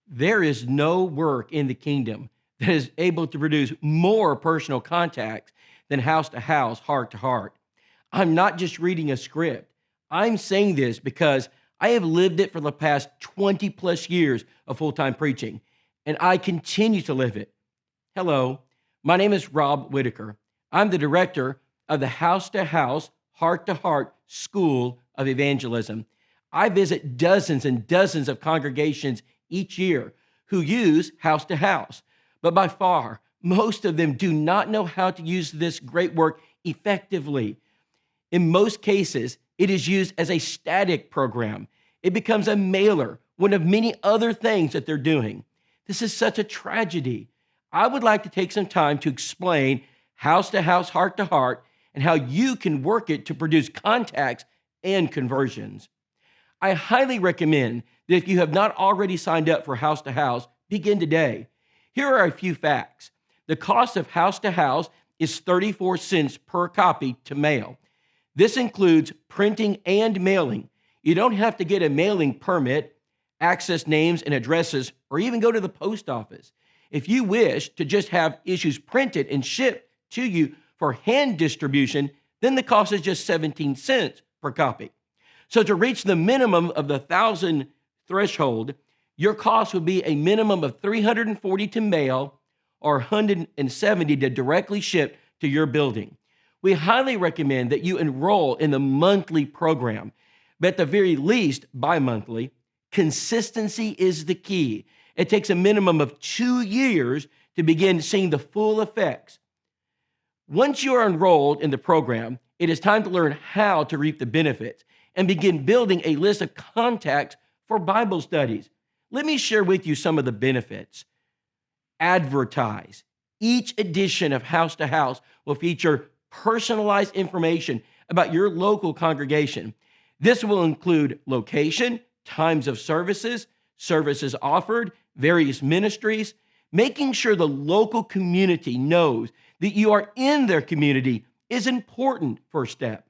There is no work in the kingdom that is able to produce more personal contacts than house to house, heart to heart. I'm not just reading a script. I'm saying this because I have lived it for the past 20 plus years of full time preaching, and I continue to live it. Hello, my name is Rob Whitaker. I'm the director of the House to House, Heart to Heart School of Evangelism. I visit dozens and dozens of congregations each year who use house to house, but by far, most of them do not know how to use this great work effectively. In most cases, it is used as a static program. It becomes a mailer, one of many other things that they're doing. This is such a tragedy. I would like to take some time to explain house to house, heart to heart, and how you can work it to produce contacts and conversions. I highly recommend that if you have not already signed up for house to house, begin today. Here are a few facts. The cost of house to house is 34 cents per copy to mail. This includes printing and mailing. You don't have to get a mailing permit, access names and addresses, or even go to the post office. If you wish to just have issues printed and shipped to you for hand distribution, then the cost is just 17 cents per copy. So to reach the minimum of the 1,000 threshold, your cost would be a minimum of $340 to mail or $170 to directly ship to your building. We highly recommend that you enroll in the monthly program, but at the very least, bi-monthly. Consistency is the key. It takes a minimum of 2 years to begin seeing the full effects. Once you are enrolled in the program, it is time to learn how to reap the benefits and begin building a list of contacts for Bible studies. Let me share with you some of the benefits. Advertise. Each edition of House to House will feature personalized information about your local congregation. This will include location, times of services, services offered, various ministries. Making sure the local community knows that you are in their community is an important first step.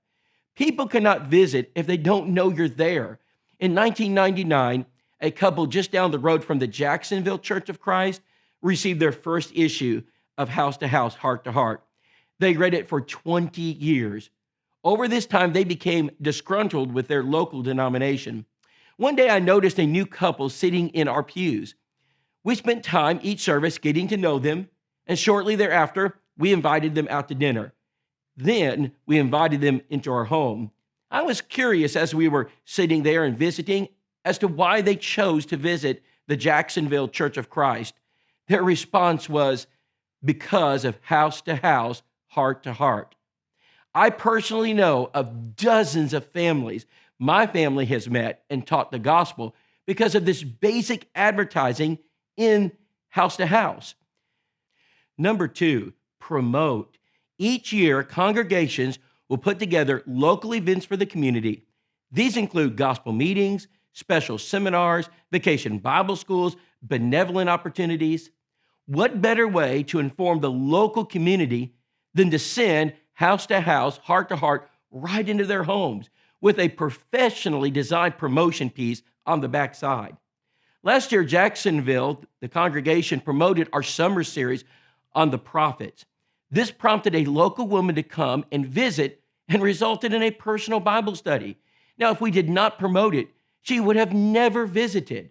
People cannot visit if they don't know you're there. In 1999, a couple just down the road from the Jacksonville Church of Christ received their first issue of House to House, Heart to Heart. They read it for 20 years. Over this time, they became disgruntled with their local denomination. One day, I noticed a new couple sitting in our pews. We spent time each service getting to know them, and shortly thereafter, we invited them out to dinner. Then we invited them into our home. I was curious as we were sitting there and visiting as to why they chose to visit the Jacksonville Church of Christ. Their response was, because of house to house, heart to heart. I personally know of dozens of families my family has met and taught the gospel because of this basic advertising in house to house. Number 2, promote. Each year, congregations will put together local events for the community. These include gospel meetings, special seminars, vacation Bible schools, benevolent opportunities. What better way to inform the local community than to send house to house, heart to heart, right into their homes with a professionally designed promotion piece on the backside? Last year, Jacksonville, the congregation, promoted our summer series on the prophets. This prompted a local woman to come and visit and resulted in a personal Bible study. Now, if we did not promote it, she would have never visited.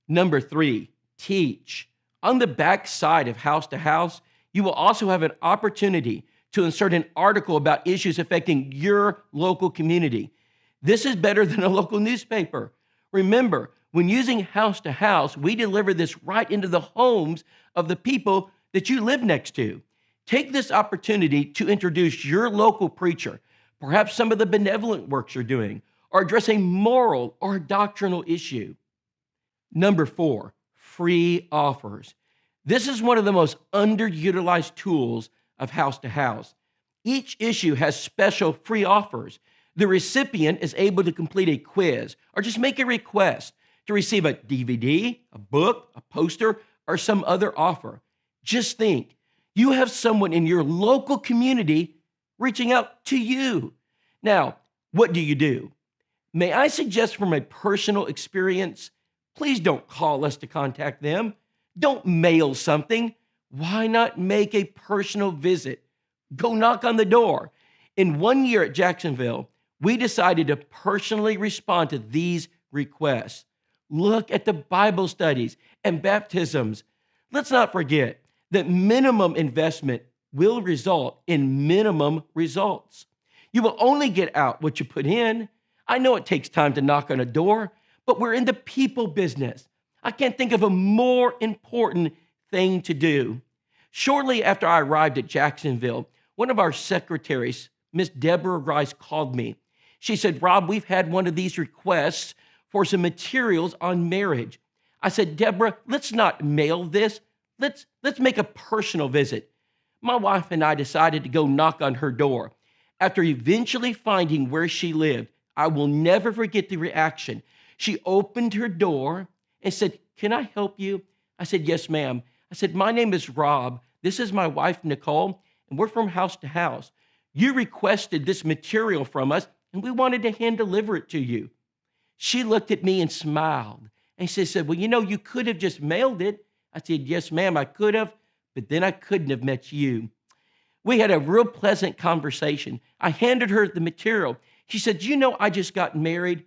Number 3, teach. On the back side of House to House, you will also have an opportunity to insert an article about issues affecting your local community. This is better than a local newspaper. Remember, when using House to House, we deliver this right into the homes of the people that you live next to. Take this opportunity to introduce your local preacher, perhaps some of the benevolent works you're doing, or address a moral or doctrinal issue. Number 4, free offers. This is one of the most underutilized tools of House to House. Each issue has special free offers. The recipient is able to complete a quiz or just make a request to receive a DVD, a book, a poster, or some other offer. Just think, you have someone in your local community reaching out to you. Now, what do? May I suggest from a personal experience, Please don't call us to contact them. Don't mail something. Why not make a personal visit? Go knock on the door. In 1 year at Jacksonville, we decided to personally respond to these requests. Look at the Bible studies and baptisms. Let's not forget that minimum investment will result in minimum results. You will only get out what you put in. I know it takes time to knock on a door, but we're in the people business. I can't think of a more important thing to do. Shortly after I arrived at Jacksonville, one of our secretaries, Miss Deborah Rice, called me. She said, Rob, we've had one of these requests for some materials on marriage. I said, Deborah, let's not mail this. Let's make a personal visit. My wife and I decided to go knock on her door. After eventually finding where she lived, I will never forget the reaction. She opened her door and said, can I help you? I said, yes, ma'am. I said, my name is Rob. This is my wife, Nicole, and we're from House to House. You requested this material from us, and we wanted to hand deliver it to you. She looked at me and smiled. And she said, well, you could have just mailed it. I said, yes, ma'am, I could have, but then I couldn't have met you. We had a real pleasant conversation. I handed her the material. She said, I just got married,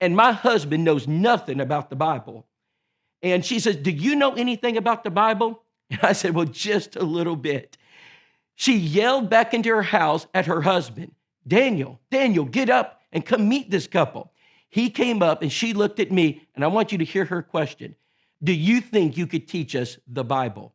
and my husband knows nothing about the Bible. And she says, do you know anything about the Bible? And I said, well, just a little bit. She yelled back into her house at her husband, Daniel, get up and come meet this couple. He came up and she looked at me, and I want you to hear her question. Do you think you could teach us the Bible?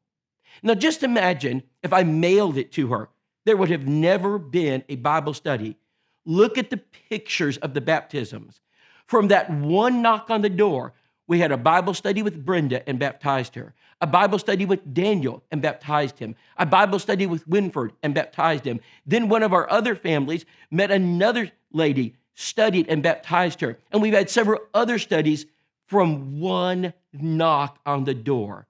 Now, just imagine if I mailed it to her. There would have never been a Bible study. Look at the pictures of the baptisms. From that one knock on the door, we had a Bible study with Brenda and baptized her, a Bible study with Daniel and baptized him, a Bible study with Winford and baptized him. Then one of our other families met another lady, studied and baptized her. And we've had several other studies from one knock on the door.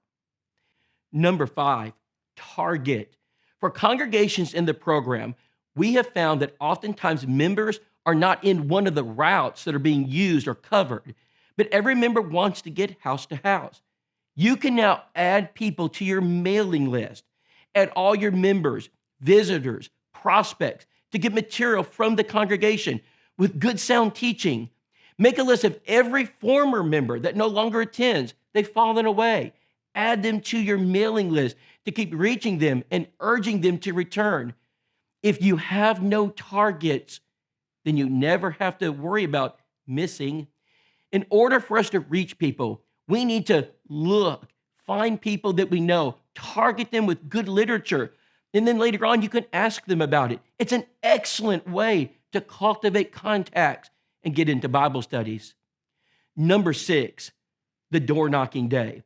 Number 5, target. For congregations in the program, we have found that oftentimes members are not in one of the routes that are being used or covered, but every member wants to get house to house. You can now add people to your mailing list, add all your members, visitors, prospects to get material from the congregation with good sound teaching. Make a list of every former member that no longer attends. They've fallen away. Add them to your mailing list to keep reaching them and urging them to return. If you have no targets, then you never have to worry about missing. In order for us to reach people, we need to look, find people that we know, target them with good literature, and then later on you can ask them about it. It's an excellent way to cultivate contacts and get into Bible studies. Number 6, the door knocking day.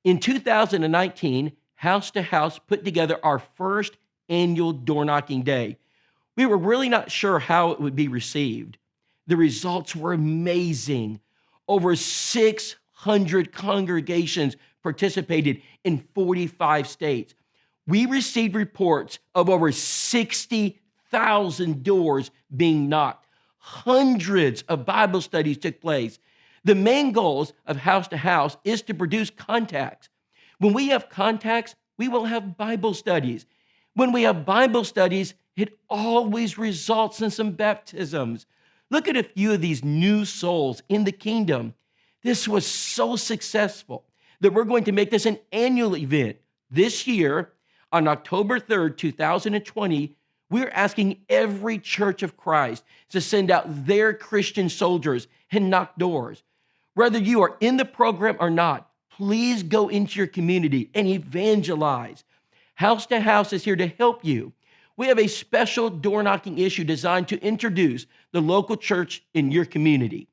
In 2019, House to House put together our first annual door knocking day. We were really not sure how it would be received. The results were amazing. Over 600 congregations participated in 45 states. We received reports of over 60,000 doors being knocked. Hundreds of Bible studies took place. The main goals of House to House is to produce contacts. When we have contacts, we will have Bible studies. When we have Bible studies, it always results in some baptisms. Look at a few of these new souls in the kingdom. This was so successful that we're going to make this an annual event. This year, on October 3rd, 2020, we're asking every Church of Christ to send out their Christian soldiers and knock doors. Whether you are in the program or not, please go into your community and evangelize. House to House is here to help you. We have a special door knocking issue designed to introduce the local church in your community.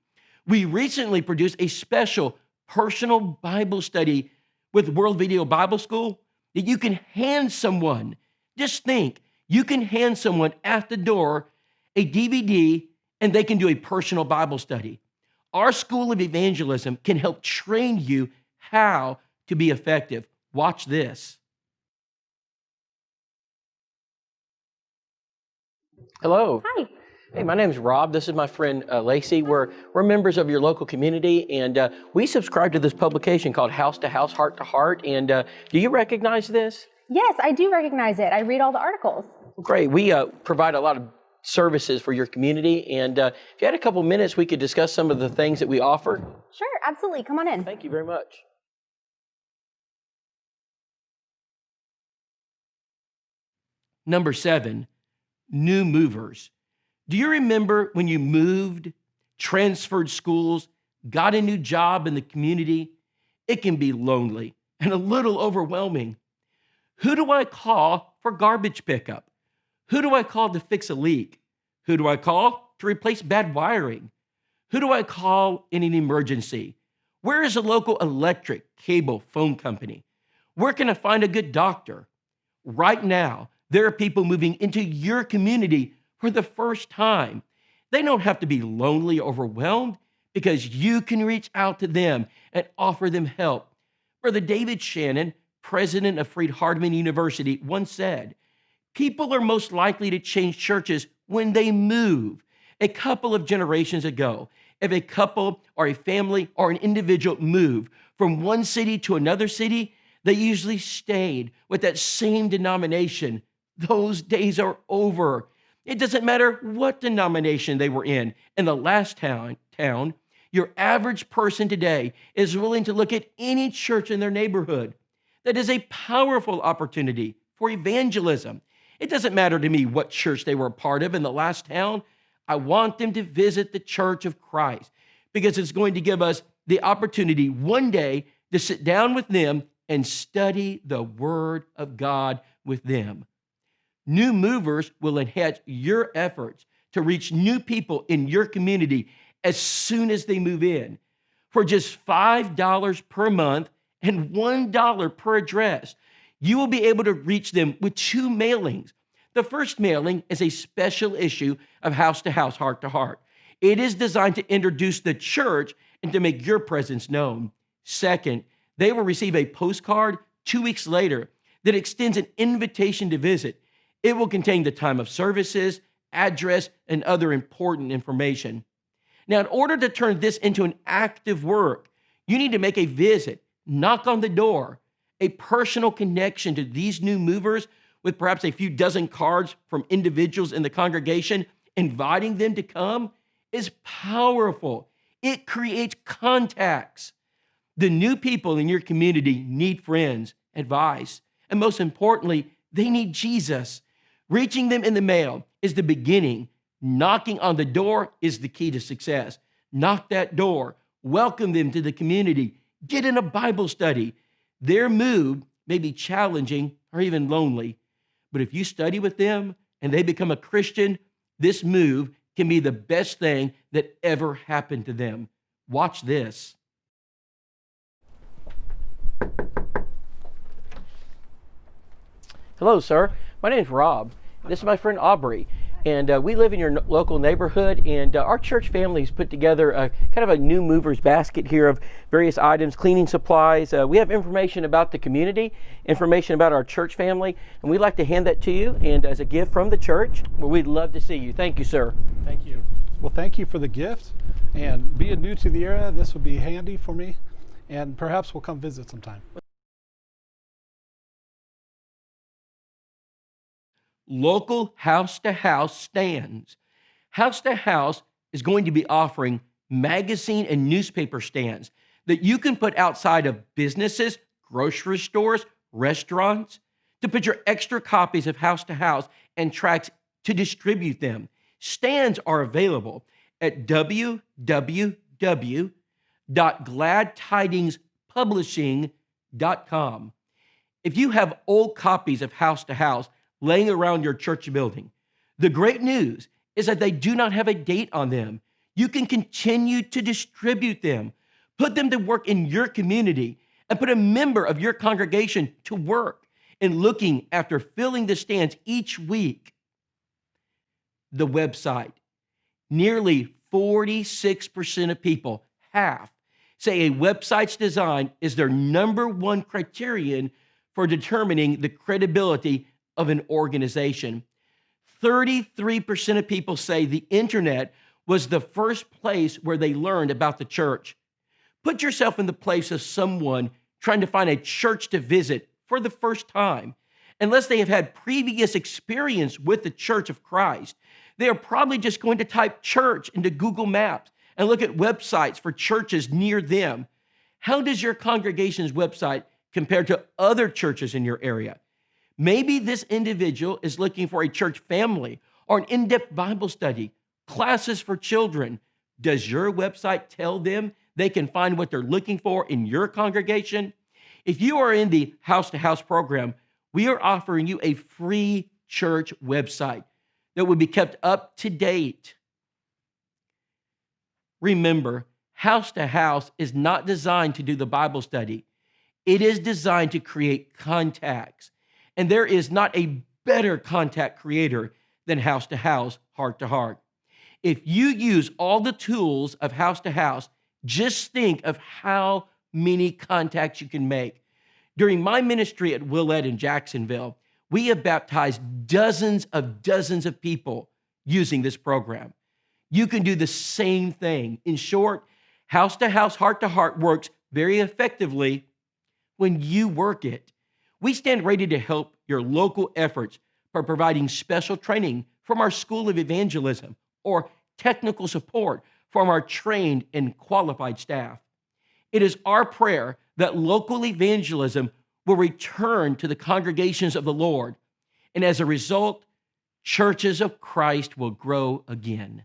We recently produced a special personal Bible study with World Video Bible School that you can hand someone. Just think, you can hand someone at the door a DVD and they can do a personal Bible study. Our School of Evangelism can help train you how to be effective. Watch this. Hello. Hi. Hey, my name is Rob. This is my friend Lacey. We're members of your local community, and we subscribe to this publication called House to House, Heart to Heart. And do you recognize this? Yes, I do recognize it. I read all the articles. Great. We provide a lot of services for your community, and if you had a couple minutes, we could discuss some of the things that we offer. Sure, absolutely. Come on in. Thank you very much. Number 7, new movers. Do you remember when you moved, transferred schools, got a new job in the community? It can be lonely and a little overwhelming. Who do I call for garbage pickup? Who do I call to fix a leak? Who do I call to replace bad wiring? Who do I call in an emergency? Where is a local electric, cable, phone company? Where can I find a good doctor? Right now, there are people moving into your community for the first time. They don't have to be lonely or overwhelmed because you can reach out to them and offer them help. Brother David Shannon, president of Freed-Hardeman University, once said, people are most likely to change churches when they move. A couple of generations ago, if a couple or a family or an individual moved from one city to another city, they usually stayed with that same denomination. Those days are over. It doesn't matter what denomination they were in the last town, your average person today is willing to look at any church in their neighborhood. That is a powerful opportunity for evangelism. It doesn't matter to me what church they were a part of in the last town. I want them to visit the Church of Christ because it's going to give us the opportunity one day to sit down with them and study the Word of God with them. New movers will enhance your efforts to reach new people in your community as soon as they move in. For just $5 per month and $1 per address, you will be able to reach them with 2 mailings. The first mailing is a special issue of House to House, Heart to Heart. It is designed to introduce the church and to make your presence known. Second, they will receive a postcard 2 weeks later that extends an invitation to visit. It will contain the time of services, address, and other important information. Now, in order to turn this into an active work, you need to make a visit, knock on the door. A personal connection to these new movers with perhaps a few dozen cards from individuals in the congregation, inviting them to come, is powerful. It creates contacts. The new people in your community need friends, advice, and most importantly, they need Jesus. Reaching them in the mail is the beginning. Knocking on the door is the key to success. Knock that door. Welcome them to the community. Get in a Bible study. Their move may be challenging or even lonely, but if you study with them and they become a Christian, this move can be the best thing that ever happened to them. Watch this. Hello, sir. My name is Rob. This is my friend Aubrey, and we live in your local neighborhood, and our church family has put together a kind of a new movers basket here of various items, cleaning supplies. We have information about the community, information about our church family, and we'd like to hand that to you, and as a gift from the church, well, we'd love to see you. Thank you, sir. Thank you. Well, thank you for the gift, and being new to the area, this would be handy for me, and perhaps we'll come visit sometime. Local House to House stands. House to House is going to be offering magazine and newspaper stands that you can put outside of businesses, grocery stores, restaurants, to put your extra copies of House to House and tracts to distribute them. Stands are available at www.gladtidingspublishing.com. If you have old copies of House to House laying around your church building, the great news is that they do not have a date on them. You can continue to distribute them, put them to work in your community, and put a member of your congregation to work in looking after filling the stands each week. The website, nearly 46% of people, half, say a website's design is their number one criterion for determining the credibility of an organization. 33% of people say the internet was the first place where they learned about the church. Put yourself in the place of someone trying to find a church to visit for the first time. Unless they have had previous experience with the Church of Christ, they are probably just going to type church into Google Maps and look at websites for churches near them. How does your congregation's website compare to other churches in your area? Maybe this individual is looking for a church family or an in-depth Bible study, classes for children. Does your website tell them they can find what they're looking for in your congregation? If you are in the house-to-house program, we are offering you a free church website that will be kept up to date. Remember, house to house is not designed to do the Bible study. It is designed to create contacts. And there is not a better contact creator than house to house, heart to heart. If you use all the tools of house to house, just think of how many contacts you can make. During my ministry at Willett in Jacksonville, we have baptized dozens of people using this program. You can do the same thing. In short, house to house, heart to heart works very effectively when you work it. We stand ready to help your local efforts by providing special training from our School of Evangelism or technical support from our trained and qualified staff. It is our prayer that local evangelism will return to the congregations of the Lord, and as a result, churches of Christ will grow again.